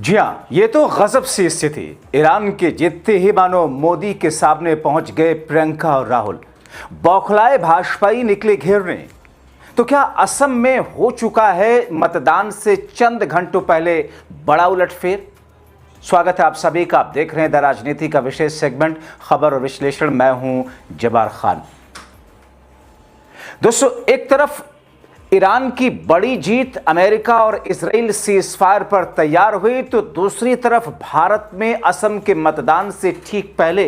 जी हाँ, ये तो गजब सी स्थिति। ईरान के जीतते ही मानो मोदी के सामने पहुंच गए प्रियंका और राहुल। बौखलाए भाजपाई निकले घेरने। तो क्या असम में हो चुका है मतदान से चंद घंटों पहले बड़ा उलटफेर? स्वागत है आप सभी का। आप देख रहे हैं द राजनीति का विशेष सेगमेंट खबर और विश्लेषण। मैं हूं जबार खान। दोस्तों, एक तरफ ईरान की बड़ी जीत, अमेरिका और इजराइल सीज़फायर पर तैयार हुई, तो दूसरी तरफ भारत में असम के मतदान से ठीक पहले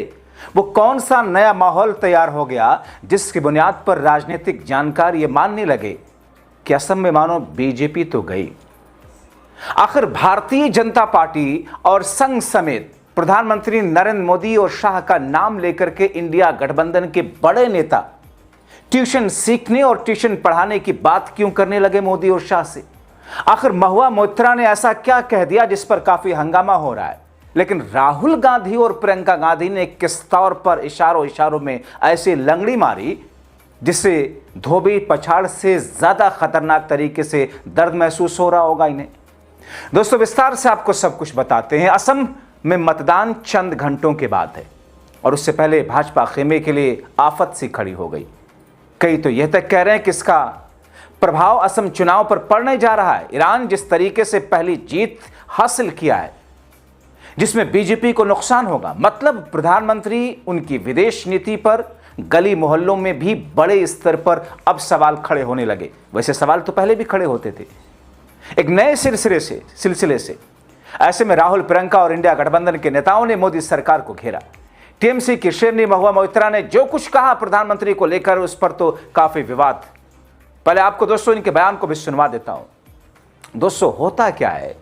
वो कौन सा नया माहौल तैयार हो गया जिसकी बुनियाद पर राजनीतिक जानकार ये मानने लगे कि असम में मानो बीजेपी तो गई। आखिर भारतीय जनता पार्टी और संघ समेत प्रधानमंत्री नरेंद्र मोदी और शाह का नाम लेकर के इंडिया गठबंधन के बड़े नेता ट्यूशन सीखने और ट्यूशन पढ़ाने की बात क्यों करने लगे मोदी और शाह से? आखिर महुआ मोइत्रा ने ऐसा क्या कह दिया जिस पर काफी हंगामा हो रहा है? लेकिन राहुल गांधी और प्रियंका गांधी ने किस तौर पर इशारों में ऐसी लंगड़ी मारी जिससे धोबी पछाड़ से ज्यादा खतरनाक तरीके से दर्द महसूस हो रहा होगा इन्हें। दोस्तों, विस्तार से आपको सब कुछ बताते हैं। असम में मतदान चंद घंटों के बाद है और उससे पहले भाजपा खेमे के लिए आफत सी खड़ी हो गई। कई तो यह तक कह रहे हैं कि इसका प्रभाव असम चुनाव पर पड़ने जा रहा है। ईरान जिस तरीके से पहली जीत हासिल किया है जिसमें बीजेपी को नुकसान होगा, मतलब प्रधानमंत्री उनकी विदेश नीति पर गली मोहल्लों में भी बड़े स्तर पर अब सवाल खड़े होने लगे। वैसे सवाल तो पहले भी खड़े होते थे, एक नए सिलसिले से। ऐसे में राहुल, प्रियंका और इंडिया गठबंधन के नेताओं ने मोदी सरकार को घेरा। टीएमसी की शेरनी महुआ मोइत्रा ने जो कुछ कहा प्रधानमंत्री को लेकर, उस पर तो काफी विवाद। पहले आपको दोस्तों इनके बयान को भी सुनवा देता हूं। दोस्तों, होता क्या है,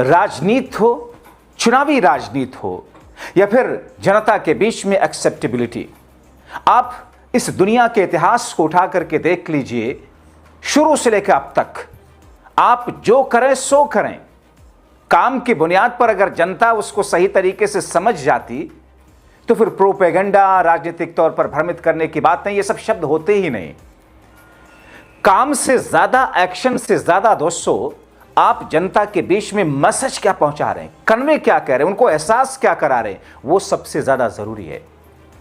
राजनीति हो, चुनावी राजनीति हो या फिर जनता के बीच में एक्सेप्टेबिलिटी, आप इस दुनिया के इतिहास को उठा करके देख लीजिए। शुरू से लेकर अब तक आप जो करें सो करें, काम की बुनियाद पर अगर जनता उसको सही तरीके से समझ जाती तो फिर प्रोपेगेंडा, राजनीतिक तौर पर भ्रमित करने की बात नहीं, ये सब शब्द होते ही नहीं। काम से ज्यादा, एक्शन से ज्यादा दोस्तों, आप जनता के बीच में मैसेज क्या पहुंचा रहे हैं, कन्वे क्या कह रहे हैं, उनको एहसास क्या करा रहे हैं, वो सबसे ज्यादा जरूरी है।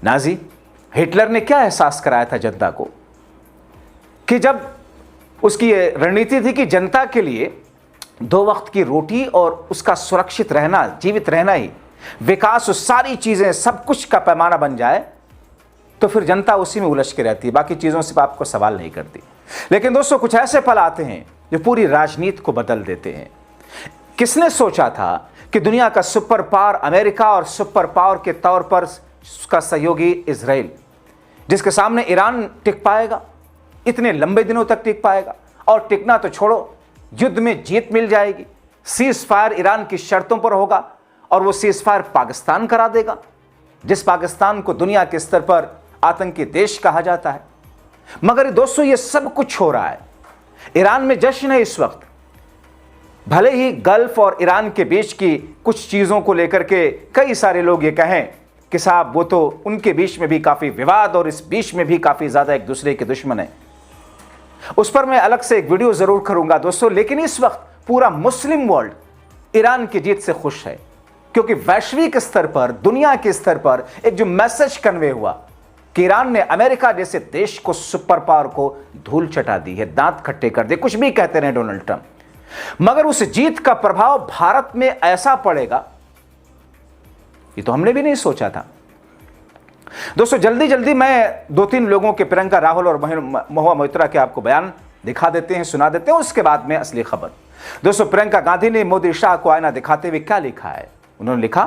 नाजी हिटलर ने क्या एहसास कराया था जनता को कि जब उसकी रणनीति थी कि जनता के लिए 2 वक्त की रोटी और उसका सुरक्षित रहना, जीवित रहना ही विकास, सारी चीजें, सब कुछ का पैमाना बन जाए, तो फिर जनता उसी में उलझ के रहती है, बाकी चीजों से आपको सवाल नहीं करती। लेकिन दोस्तों, कुछ ऐसे पल आते हैं जो पूरी राजनीति को बदल देते हैं। किसने सोचा था कि दुनिया का सुपर पावर अमेरिका और सुपर पावर के तौर पर उसका सहयोगी इजराइल, जिसके सामने ईरान टिक पाएगा, इतने लंबे दिनों तक टिक पाएगा? और टिकना तो छोड़ो, युद्ध में जीत मिल जाएगी। सीज फायर ईरान की शर्तों पर होगा और वो सीज फायर पाकिस्तान करा देगा, जिस पाकिस्तान को दुनिया के स्तर पर आतंकी देश कहा जाता है। मगर दोस्तों, ये सब कुछ हो रहा है, ईरान में जश्न है इस वक्त। भले ही गल्फ और ईरान के बीच की कुछ चीजों को लेकर के कई सारे लोग ये कहें कि साहब वो तो उनके बीच में भी काफी विवाद और इस बीच में भी काफी ज्यादा एक दूसरे के दुश्मन है, उस पर मैं अलग से एक वीडियो जरूर करूंगा दोस्तों। लेकिन इस वक्त पूरा मुस्लिम वर्ल्ड ईरान की जीत से खुश है, क्योंकि वैश्विक स्तर पर, दुनिया के स्तर पर एक जो मैसेज कन्वे हुआ कि ईरान ने अमेरिका जैसे देश को, सुपर पावर को धूल चटा दी है, दांत खट्टे कर दे, कुछ भी कहते रहे डोनाल्ड ट्रंप, मगर उस जीत का प्रभाव भारत में ऐसा पड़ेगा ये तो हमने भी नहीं सोचा था। दोस्तों, जल्दी मैं 2-3 लोगों के, प्रियंका, राहुल और महुआ मोइत्रा के आपको बयान दिखा देते हैं, सुना देते हैं, उसके बाद में असली खबर। दोस्तों, प्रियंका गांधी ने मोदी शाह को आईना दिखाते हुए क्या लिखा है? उन्होंने लिखा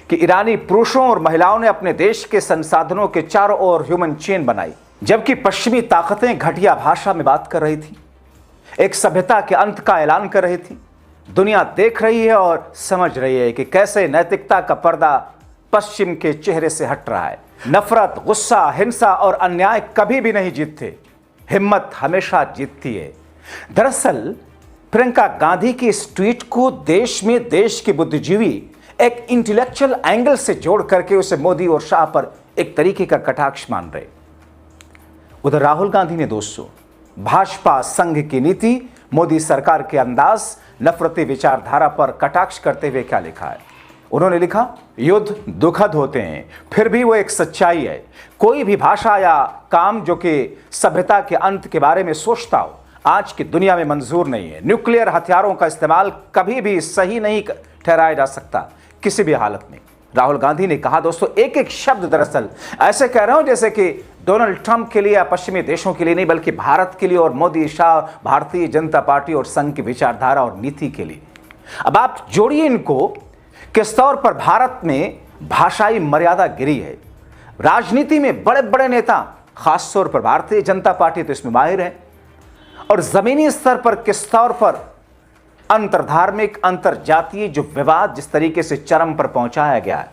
कि ईरानी पुरुषों और महिलाओं ने अपने देश के संसाधनों के चारों ओर ह्यूमन चेन बनाई, जबकि पश्चिमी ताकतें घटिया भाषा में बात कर रही थी, एक सभ्यता के अंत का ऐलान कर रही थी। दुनिया देख रही है और समझ रही है कि कैसे नैतिकता का पर्दा पश्चिम के चेहरे से हट रहा है। नफरत, गुस्सा, हिंसा और अन्याय कभी भी नहीं जीतते, हिम्मत हमेशा जीतती है। दरअसल प्रियंका गांधी की इस ट्वीट को देश में देश के बुद्धिजीवी एक इंटेलेक्चुअल एंगल से जोड़ करके उसे मोदी और शाह पर एक तरीके का कटाक्ष मान रहे। उधर राहुल गांधी ने दोस्तों भाजपा संघ की नीति, मोदी सरकार के अंदाज, नफरती विचारधारा पर कटाक्ष करते हुए क्या लिखा है। उन्होंने लिखा, युद्ध दुखद होते हैं, फिर भी वो एक सच्चाई है। कोई भी भाषा या काम जो कि सभ्यता के अंत के बारे में सोचता हो, आज की दुनिया में मंजूर नहीं है। न्यूक्लियर हथियारों का इस्तेमाल कभी भी सही नहीं ठहराया जा सकता, किसी भी हालत में। राहुल गांधी ने कहा दोस्तों, एक एक शब्द दरअसल ऐसे कह रहा हूं जैसे कि डोनाल्ड ट्रंप के लिए या पश्चिमी देशों के लिए नहीं, बल्कि भारत के लिए और मोदी शाह, भारतीय जनता पार्टी और संघ की विचारधारा और नीति के लिए। अब आप जोड़िए इनको, किस तौर पर भारत में भाषाई मर्यादा गिरी है। राजनीति में बड़े बड़े नेता, खासतौर पर भारतीय जनता पार्टी तो इसमें माहिर है, और जमीनी स्तर पर किस तौर पर अंतरधार्मिक, अंतरजातीय जो विवाद जिस तरीके से चरम पर पहुंचाया गया है,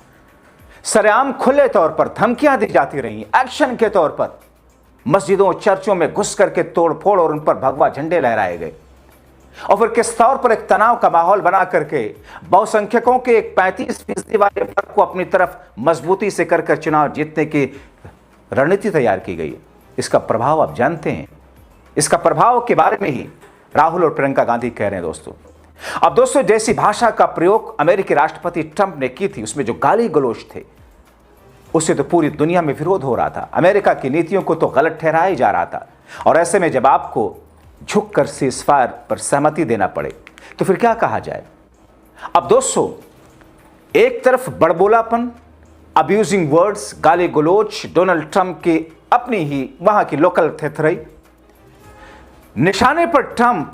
सरेआम खुले तौर पर धमकियां दी जाती रही, एक्शन के तौर पर मस्जिदों चर्चों में घुस करके तोड़फोड़ और उन पर भगवा झंडे लहराए गए, और फिर किस तौर पर एक तनाव का माहौल बना करके बहुसंख्यकों के एक 35% वाले वर्ग को अपनी तरफ मजबूती से कर चुनाव जीतने की रणनीति तैयार की गई। इसका प्रभाव आप जानते हैं। इसका प्रभाव के बारे में ही राहुल और प्रियंका गांधी कह रहे हैं दोस्तों। अब दोस्तों, जैसी भाषा का प्रयोग अमेरिकी राष्ट्रपति ट्रंप ने की थी, उसमें जो गाली गलौज थे, उससे तो पूरी दुनिया में विरोध हो रहा था। अमेरिका की नीतियों को तो गलत ठहराया जा रहा था, और ऐसे में जब आपको झुककर सीज़फायर पर सहमति देना पड़े तो फिर क्या कहा जाए। अब दोस्तों, एक तरफ बड़बोलापन, अब्यूजिंग वर्ड्स, गाली गलौज, डोनाल्ड ट्रंप की अपनी ही वहां की लोकल थेथरई, निशाने पर ट्रंप,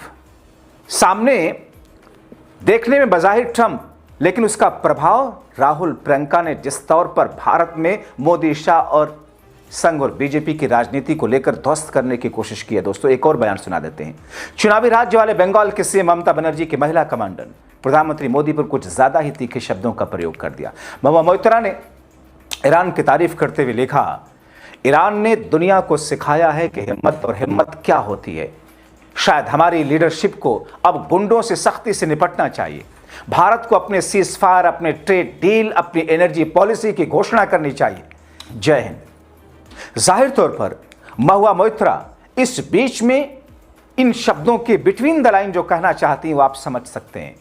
सामने देखने में बज़ाहिर ट्रंप, लेकिन उसका प्रभाव राहुल प्रियंका ने जिस तौर पर भारत में मोदी शाह और संघ और बीजेपी की राजनीति को लेकर ध्वस्त करने की कोशिश की है। दोस्तों, एक और बयान सुना देते हैं। चुनावी राज्य वाले बंगाल के सीएम ममता बनर्जी की महिला कमांडर प्रधानमंत्री मोदी पर कुछ ज्यादा ही तीखे शब्दों का प्रयोग कर दिया। महुआ मोइत्रा ने ईरान की तारीफ करते हुए लिखा, ईरान ने दुनिया को सिखाया है कि हिम्मत और हिम्मत क्या होती है। शायद हमारी लीडरशिप को अब गुंडों से सख्ती से निपटना चाहिए। भारत को अपने सीज़फायर, अपने ट्रेड डील, अपनी एनर्जी पॉलिसी की घोषणा करनी चाहिए। जय हिंद। जाहिर तौर पर महुआ मोइत्रा इस बीच में इन शब्दों के बिटवीन द लाइन जो कहना चाहती हैं वो आप समझ सकते हैं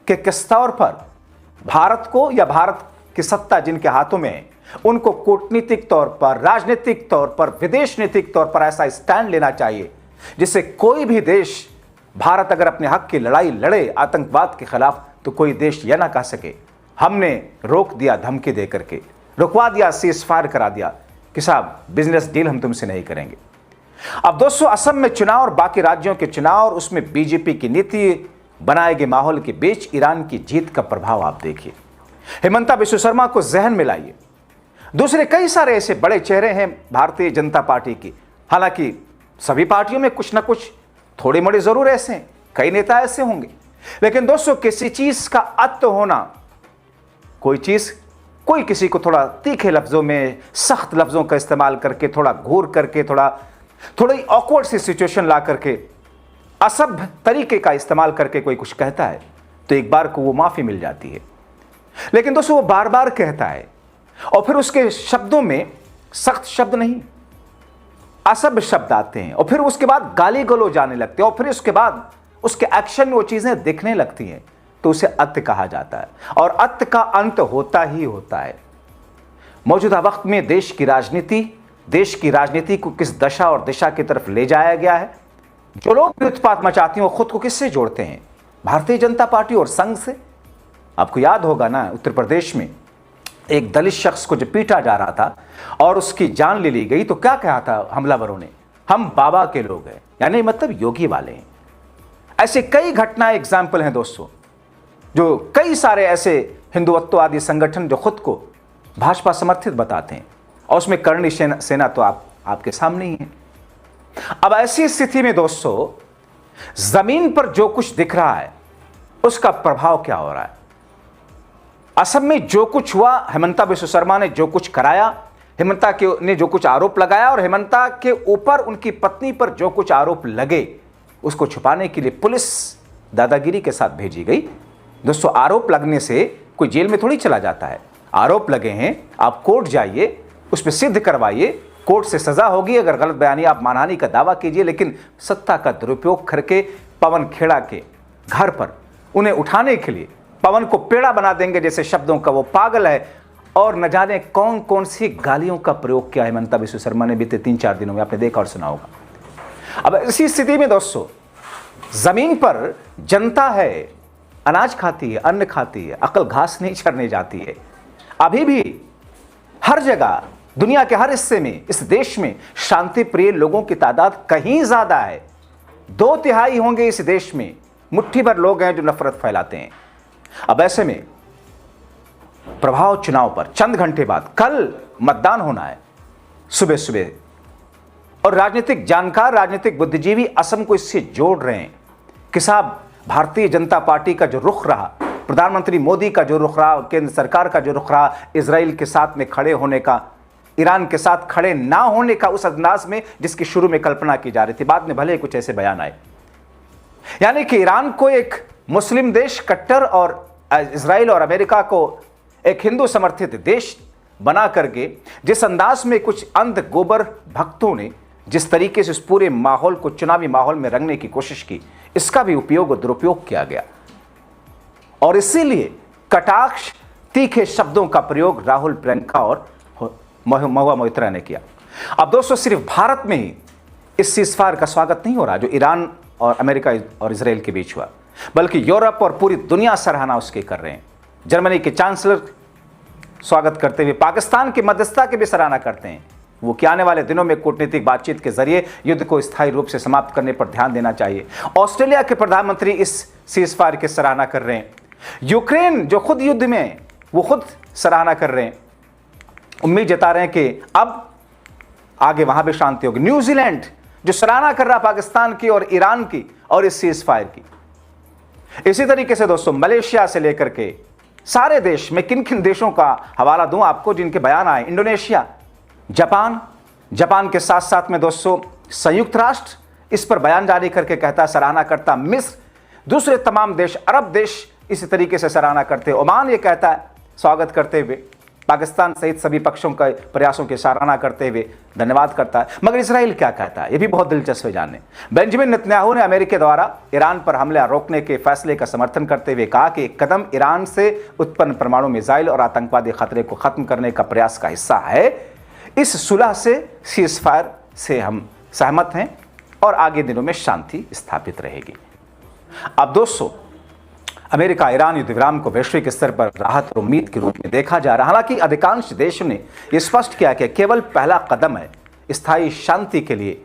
कि किस तौर पर भारत को या भारत की सत्ता जिनके हाथों में है, उनको कूटनीतिक तौर पर, राजनीतिक तौर पर, विदेश नीतिक तौर पर ऐसा स्टैंड लेना चाहिए जिससे कोई भी देश, भारत अगर अपने हक की लड़ाई लड़े आतंकवाद के खिलाफ, तो कोई देश यह ना कह सके हमने रोक दिया, धमकी दे करके रुकवा दिया, सीज़फायर करा दिया कि साहब बिजनेस डील हम तुमसे नहीं करेंगे। अब दोस्तों, असम में चुनाव और बाकी राज्यों के चुनाव और उसमें बीजेपी की नीति बनाए गए माहौल के बीच ईरान की जीत का प्रभाव आप देखिए। हेमंता बिस्व शर्मा को जहन में लाइए। दूसरे कई सारे ऐसे बड़े चेहरे हैं भारतीय जनता पार्टी की। हालांकि सभी पार्टियों में कुछ ना कुछ थोड़े मोड़े जरूर ऐसे हैं, कई नेता ऐसे होंगे, लेकिन दोस्तों किसी चीज का अंत होना, कोई किसी को थोड़ा तीखे लफ्जों में, सख्त लफ्जों का इस्तेमाल करके, थोड़ा घूर करके, थोड़ी ऑकवर्ड सी सिचुएशन ला करके, असभ्य तरीके का इस्तेमाल करके कोई कुछ कहता है तो एक बार को वो माफी मिल जाती है। लेकिन दोस्तों वो बार बार कहता है और फिर उसके शब्दों में सख्त शब्द नहीं, असभ्य शब्द आते हैं, और फिर उसके बाद गाली गलौज आने लगते हैं, और फिर उसके बाद उसके एक्शन में वो चीजें दिखने लगती हैं, तो उसे अत्त कहा जाता है, और अत्त का अंत होता ही होता है। मौजूदा वक्त में देश की राजनीति को किस दशा और दिशा की तरफ ले जाया गया है। जो लोग भी उत्पात मचाते हैं वो खुद को किससे जोड़ते हैं? भारतीय जनता पार्टी और संघ से। आपको याद होगा ना, उत्तर प्रदेश में एक दलित शख्स को जब पीटा जा रहा था और उसकी जान ले ली गई, तो क्या कहा था हमलावरों ने? हम बाबा के लोग हैं, यानी मतलब योगी वाले हैं। ऐसे कई घटनाएं एग्जाम्पल हैं दोस्तों, जो कई सारे ऐसे हिंदुत्ववादी संगठन जो खुद को भाजपा समर्थित बताते हैं, और उसमें करणी सेना तो आपके सामने ही है। अब ऐसी स्थिति में दोस्तों जमीन पर जो कुछ दिख रहा है उसका प्रभाव क्या हो रहा है? असम में जो कुछ हुआ, हेमंता बिस्व शर्मा ने जो कुछ कराया, हेमंता ने जो कुछ आरोप लगाया, और हेमंता के ऊपर उनकी पत्नी पर जो कुछ आरोप लगे, उसको छुपाने के लिए पुलिस दादागिरी के साथ भेजी गई। दोस्तों आरोप लगने से कोई जेल में थोड़ी चला जाता है। आरोप लगे हैं, आप कोर्ट जाइए, उस पर सिद्ध करवाइए, कोर्ट से सजा होगी। अगर गलत बयानी आप मानहानि का दावा कीजिए, लेकिन सत्ता का दुरुपयोग करके पवन खेड़ा के घर पर उन्हें उठाने के लिए पवन को पेड़ा बना देंगे जैसे शब्दों का वो पागल है, और न जाने कौन कौन सी गालियों का प्रयोग किया हिमंता बिस्वा शर्मा ने बीते 3-4 दिनों में, आपने देखा और सुना होगा। अब इसी स्थिति में दोस्तों, जमीन पर जनता है, अनाज खाती है, अन्न खाती है, अकल घास नहीं चरने जाती है। अभी भी हर जगह, दुनिया के हर हिस्से में, इस देश में शांति प्रिय लोगों की तादाद कहीं ज्यादा है। 2/3 होंगे इस देश में, मुट्ठी भर लोग हैं जो नफरत फैलाते हैं। अब ऐसे में प्रभाव चुनाव पर चंद घंटे बाद कल मतदान होना है सुबह सुबह, और राजनीतिक जानकार, राजनीतिक बुद्धिजीवी असम को इससे जोड़ रहे हैं कि साहब भारतीय जनता पार्टी का जो रुख रहा, प्रधानमंत्री मोदी का जो रुख रहा, केंद्र सरकार का जो रुख रहा, इजराइल के साथ में खड़े होने का, ईरान के साथ खड़े ना होने का, उस अंदाज में जिसकी शुरू में कल्पना की जा रही थी, बाद में भले ही कुछ ऐसे बयान आए, यानी कि ईरान को एक मुस्लिम देश कट्टर और इजराइल और अमेरिका को एक हिंदू समर्थित देश बना करके जिस अंदाज में कुछ अंध गोबर भक्तों ने जिस तरीके से इस पूरे माहौल को चुनावी माहौल में रंगने की कोशिश की, इसका भी उपयोग और दुरुपयोग किया गया। और इसीलिए कटाक्ष, तीखे शब्दों का प्रयोग राहुल, प्रियंका और महुआ मोइत्रा ने किया। अब दोस्तों, सिर्फ भारत में ही इस सीज़फायर का स्वागत नहीं हो रहा जो ईरान और अमेरिका और इजराइल के बीच हुआ, बल्कि यूरोप और पूरी दुनिया सराहना उसके कर रहे हैं। जर्मनी के चांसलर स्वागत करते हुए पाकिस्तान की मध्यस्थता की भी सराहना करते हैं, वो कि आने वाले दिनों में कूटनीतिक बातचीत के जरिए युद्ध को स्थायी रूप से समाप्त करने पर ध्यान देना चाहिए। ऑस्ट्रेलिया के प्रधानमंत्री इस सीज़फायर की सराहना कर रहे हैं। यूक्रेन जो खुद युद्ध में, वो खुद सराहना कर रहे हैं, उम्मीद जता रहे हैं कि अब आगे वहां भी शांति होगी। न्यूजीलैंड जो सराहना कर रहा पाकिस्तान की और ईरान की और इस सीज़फायर की। इसी तरीके से दोस्तों, मलेशिया से लेकर के सारे देश, मैं किन किन देशों का हवाला दूं आपको जिनके बयान आए, इंडोनेशिया, जापान के साथ साथ में दोस्तों संयुक्त राष्ट्र इस पर बयान जारी करके कहता, सराहना करता, मिस्र, दूसरे तमाम देश, अरब देश इसी तरीके से सराहना करते, ओमान ये कहता है स्वागत करते हुए, पाकिस्तान सहित सभी पक्षों के प्रयासों की सराहना करते हुए धन्यवाद करता है। मगर इजराइल क्या कहता है, यह भी बहुत दिलचस्प है जानने। बेंजामिन नेतन्याहू ने अमेरिका द्वारा ईरान पर हमला रोकने के फैसले का समर्थन करते हुए कहा कि एक कदम ईरान से उत्पन्न परमाणु मिसाइल और आतंकवादी खतरे को खत्म करने का प्रयास का हिस्सा है। इस सुलह से, सीज़फायर से हम सहमत हैं और आगे दिनों में शांति स्थापित रहेगी। अब दोस्तों, अमेरिका ईरान युद्ध विराम को वैश्विक स्तर पर राहत और उम्मीद के रूप में देखा जा रहा है। हालांकि अधिकांश देशों ने यह स्पष्ट किया कि केवल पहला कदम है। स्थायी शांति के लिए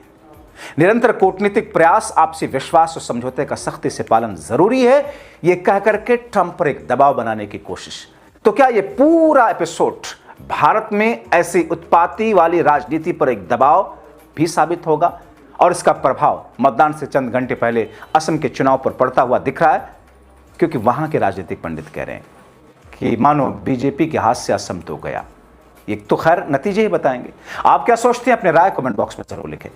निरंतर कूटनीतिक प्रयास, आपसी विश्वास और समझौते का सख्ती से पालन जरूरी है, यह कहकर के ट्रंप पर एक दबाव बनाने की कोशिश। तो क्या यह पूरा एपिसोड भारत में ऐसी उत्पाती वाली राजनीति पर एक दबाव भी साबित होगा? और इसका प्रभाव मतदान से चंद घंटे पहले असम के चुनाव पर पड़ता हुआ दिख रहा है, क्योंकि वहां के राजनीतिक पंडित कह रहे हैं कि मानो बीजेपी के हाथ से असम तो गया। ये तो खैर नतीजे ही बताएंगे। आप क्या सोचते हैं, अपने राय कमेंट बॉक्स में जरूर लिखें।